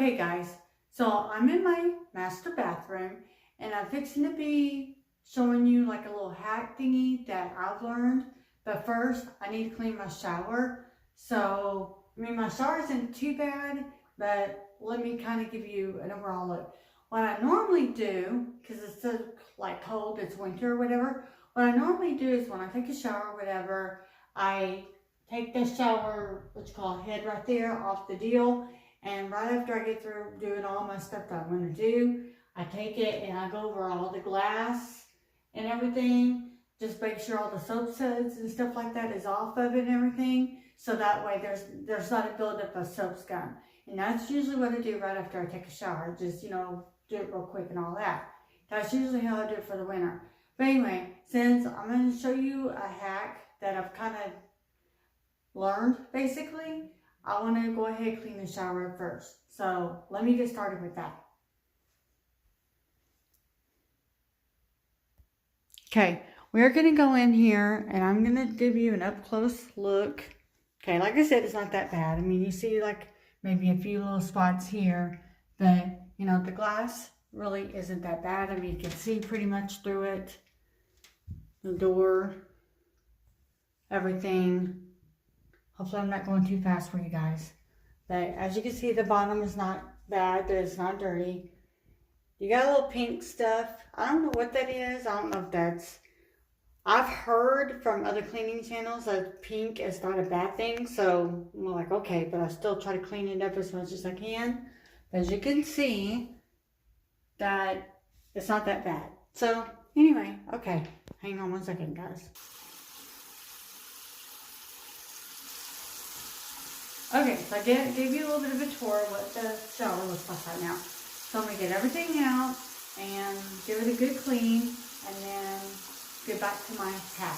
Okay guys, so I'm in my master bathroom and I'm fixing to be showing you like a little hack thingy that I've learned. But first, I need to clean my shower. So, I mean, my shower isn't too bad, but let me kind of give you an overall look. What I normally do, because it's so like cold, it's winter or whatever, what I normally do is when I take a shower or whatever, I take the shower, what you call head right there, off the deal. And right after I get through doing all my stuff that I'm going to do, I take it and I go over all the glass and everything. Just make sure all the soap suds and stuff like that is off of it and everything. So that way there's not a buildup of soap scum. And that's usually what I do right after I take a shower. Just, do it real quick and all that. That's usually how I do it for the winter. But anyway, since I'm going to show you a hack that I've kind of learned basically, I want to go ahead and clean the shower first. So let me get started with that. Okay, we're going to go in here and I'm going to give you an up close look. Okay, like I said, it's not that bad. I mean, you see like maybe a few little spots here, but the glass really isn't that bad. I mean, you can see pretty much through it. The door, everything. Hopefully I'm not going too fast for you guys. But as you can see, the bottom is not bad, but it's not dirty. You got a little pink stuff. I don't know what that is. I don't know if that's... I've heard from other cleaning channels that pink is not a bad thing. So I'm like, okay, but I still try to clean it up as much as I can. But as you can see, that it's not that bad. So anyway, okay. Hang on one second, guys. Okay, so I gave you a little bit of a tour of what the shower looks like right now. So I'm going to get everything out and give it a good clean and then get back to my hack.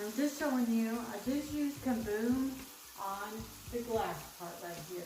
I'm just showing you, I just used Kaboom on the glass part right here.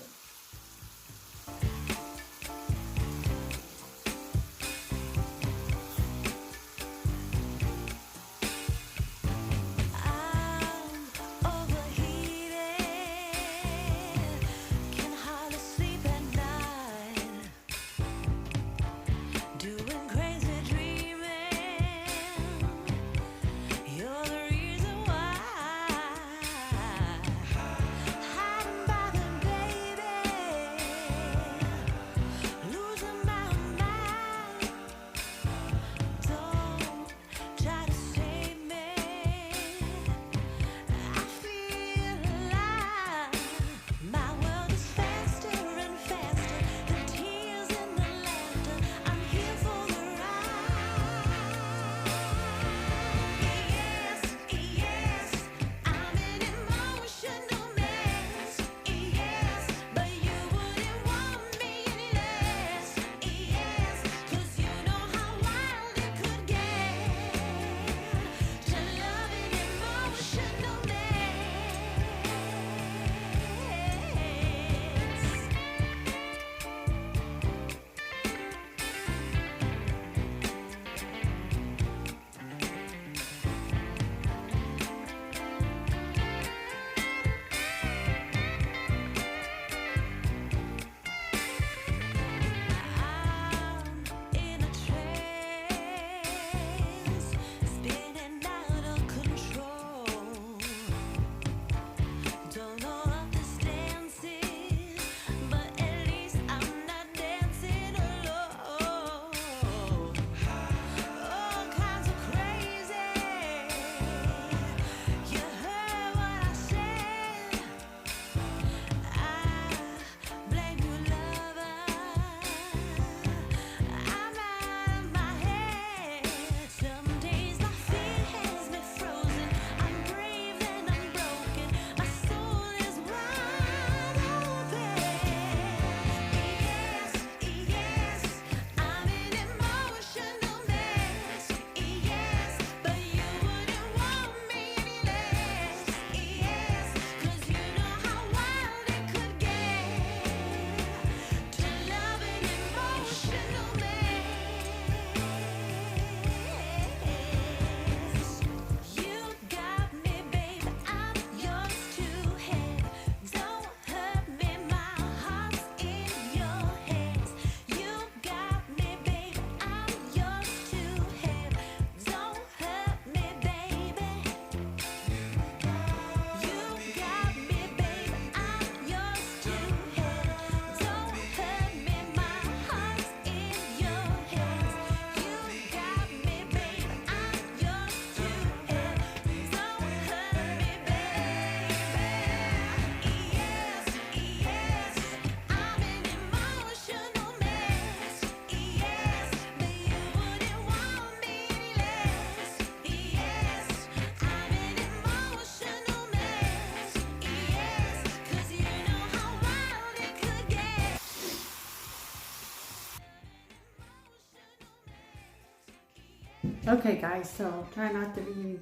Okay guys, so try not to be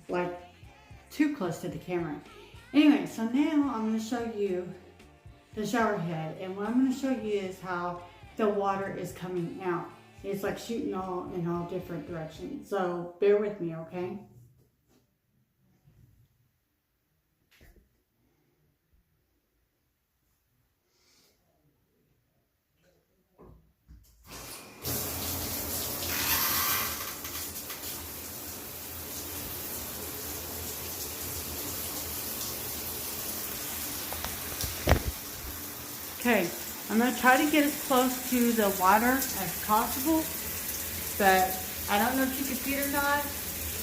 like too close to the camera. Anyway, so now I'm going to show you the shower head, and what I'm going to show you is how the water is coming out. It's like shooting all in all different directions. So bear with me, okay? Okay, I'm going to try to get as close to the water as possible, but I don't know if you can see it or not,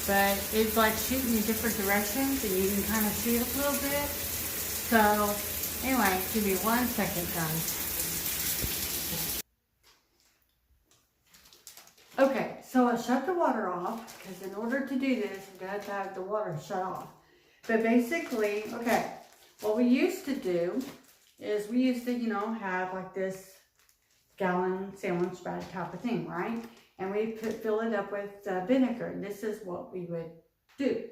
but it's like shooting in different directions and you can kind of see it a little bit. So anyway, give me 1 second, guys. Okay, so I shut the water off because in order to do this, you have to have the water shut off. But basically, okay, what we used to do is we used to, you know, have like this gallon sandwich bag type of thing, right? And we fill it up with vinegar. And this is what we would do.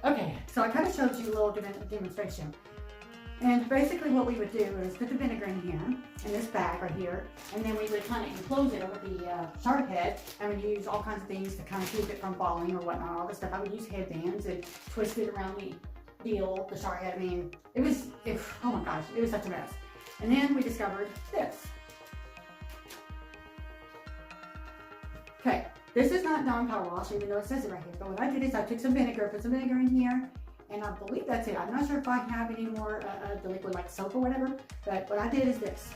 Okay, so I kind of showed you a little demonstration. And basically what we would do is put the vinegar in here, in this bag right here, and then we would kind of enclose it over the shower head, and we'd use all kinds of things to kind of keep it from falling or whatnot, all this stuff. I would use headbands and twist it around the shower head. I mean, oh my gosh, it was such a mess. And then we discovered this. Okay, this is not Dawn Power Wash, even though it says it right here. But what I did is I took some vinegar, put some vinegar in here, and I believe that's it. I'm not sure if I have any more the liquid like soap or whatever, but what I did is this.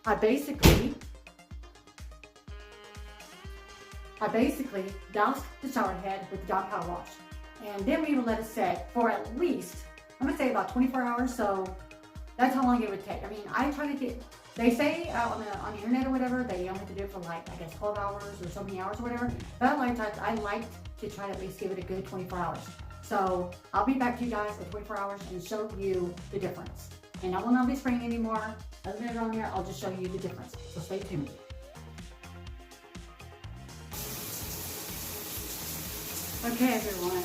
I basically doused the shower head with the Dawn Power Wash. And then we would let it set for at least, I'm gonna say about 24 hours, so that's how long it would take. I mean, I try to get, they say on the internet or whatever, they only have to do it for like, I guess 12 hours or so many hours or whatever. But I like to try to at least give it a good 24 hours. So I'll be back to you guys in 24 hours and show you the difference. And I will not be spraying anymore. Other than it on there, I'll just show you the difference. So stay tuned. Okay, everyone.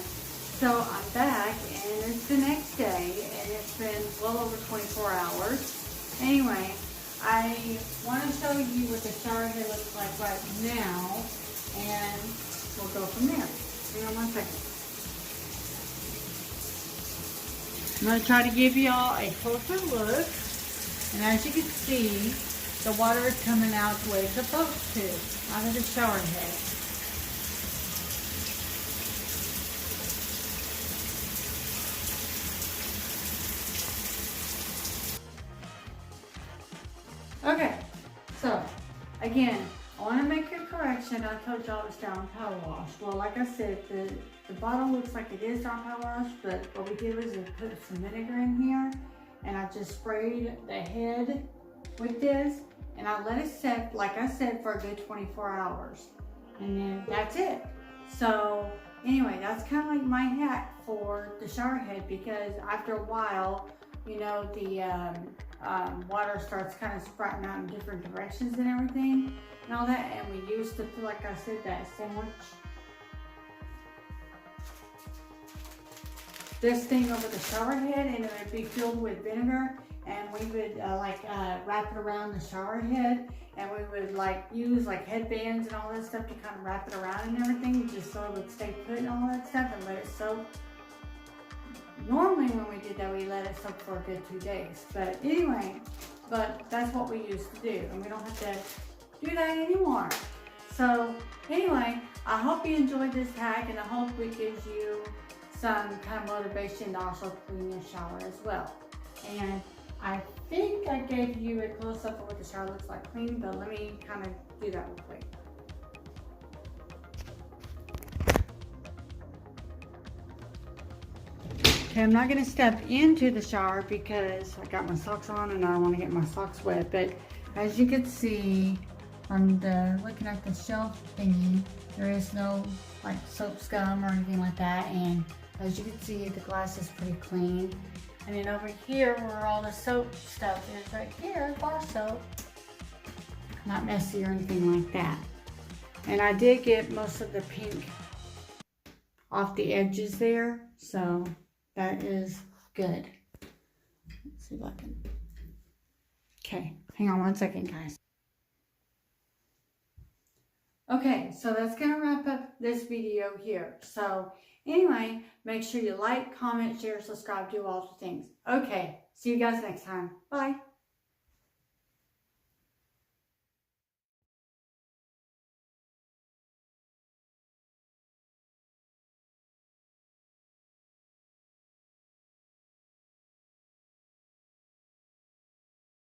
So I'm back, and it's the next day, and it's been well over 24 hours. Anyway, I want to show you what the shower head looks like right now, and we'll go from there. Hang on 1 second. I'm going to try to give y'all a closer look, and as you can see, the water is coming out the way it's supposed to, out of the shower head. Okay, so again, I want to make a correction. I told y'all it's Dawn Power Wash. Well, like I said, the bottle looks like it is Dawn Power Wash, but what we did was we put some vinegar in here, and I just sprayed the head with this, and I let it set, like I said, for a good 24 hours. And then that's it. So anyway, that's kind of like my hack for the shower head, because after a while, you know, the water starts kind of sprouting out in different directions and everything and all that. And we used to, like I said, that sandwich, this thing over the shower head, and it would be filled with vinegar, and we would wrap it around the shower head, and we would like use like headbands and all that stuff to kind of wrap it around and everything, just so it would stay put and all that stuff, and let it soak Normally when we did that, we let it soak for a good 2 days. But anyway, that's what we used to do, and we don't have to do that anymore. So anyway, I hope you enjoyed this hack, and I hope it gives you some kind of motivation to also clean your shower as well. And I think I gave you a close-up of what the shower looks like clean, but let me kind of do that real quick. Okay, I'm not going to step into the shower because I got my socks on and I don't want to get my socks wet, but as you can see from looking at the shelf thingy, there is no like soap scum or anything like that, and as you can see, the glass is pretty clean. And then over here where all the soap stuff is, right here, bar soap, not messy or anything like that. And I did get most of the pink off the edges there, so that is good. Let's see if I can. Okay, hang on one second, guys. Okay, so that's gonna wrap up this video here. So anyway, make sure you like, comment, share, subscribe, do all the things. Okay, see you guys next time. Bye.